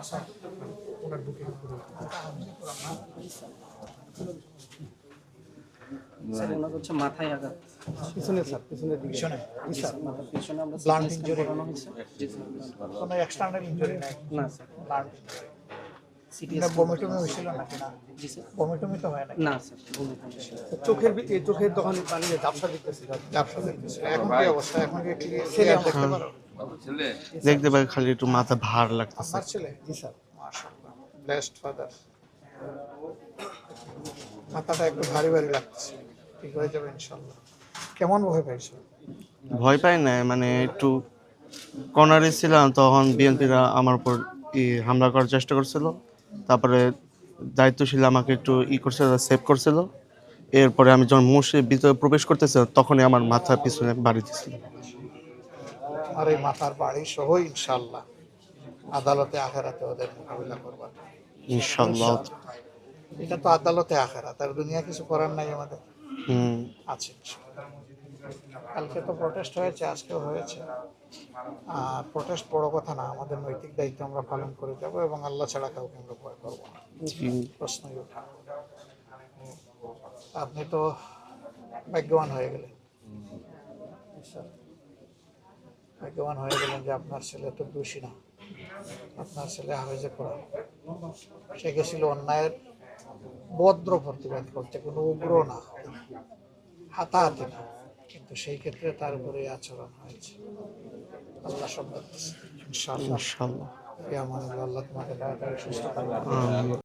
Sir ওনার বুকের উপরে sir ওনার হচ্ছে মাথায় আঘাত। পিছনে স্যার, পিছনের দিকে পিছনে জি স্যার, মাথার পিছনে আমরা Blunt CT scan injury? করানো হয়েছে। জি স্যার। কোনো এক্সটার্নাল ইনজুরি নাই, না স্যার, ব্লাড CT না scan বমিটমি হয়েছিল নাকি না? জি স্যার। বমিটমি তো হয় না, না স্যার, বমি হয়নি স্যার। চোখের তখন পানি ঝাপসা দিতেছে, ঝাপসা দিতেছে। এখন কি অবস্থা? এখন কি ক্লিয়ার দেখতে পারো? দেখতে পাই খালি একটু মাথা ভার লাগতেছে। আপনার ছেলে? জি স্যার। মাশাআল্লাহ, ব্লেসড ফাদার। মাথাটা একটু ভারী ভারী লাগছে, ঠিক হয়ে যাবে ইনশাআল্লাহ। কেমন ভয় পাইছো? ভয় পাই না, মানে একটু কর্নারে ছিলাম তখন বিএনপিরা আমার উপর হামলা করার চেষ্টা করছিল। তারপরে দায়িত্বশীল আমাকে একটু করছিল, সেভ করছিল। এরপরে আমি যখন মসজিদের ভিতরে প্রবেশ করতেছি তখনই আমার মাথা পিছনে বাড়ি দিছিল। আর এই মাথার বাড়ি সহ ইনশাআল্লাহ আদালতে আখেরাতে ওদের মোকাবিলা করবা। ইনশাআল্লাহ। এটা তো আদালতে আখেরাত, আর দুনিয়া কিছু করার নাই আমাদের আছে। কালকে তো প্রটেস্ট হয়েছে, আজকেও হয়েছে। আর প্রটেস্ট বড় কথা না, আমাদের নৈতিক দায়িত্ব আমরা পালন করে যাব এবং আল্লাহ ছাড়া কাউকে আমরা ভয় করবো না, প্রশ্নই ওঠা। আপনি তো ভাগ্যবান হয়ে গেলেন, ভাগ্যবান হয়ে গেলেন যে আপনার ছেলে তো দোষী না, আপনার ছেলে হাফেজে কোরআন। সে গেছিল অন্যায়ের ভদ্র প্রতিবাদ করতে, কোনো উগ্র না, হাতাহাতি না, কিন্তু সেই ক্ষেত্রে তার উপরে আচরণ হয়েছে। আল্লাহ সব ইনশাআল্লাহ। ইনশাআল্লাহ। আল্লাহ তোমাকে তাড়াতাড়ি সুস্থ করবে।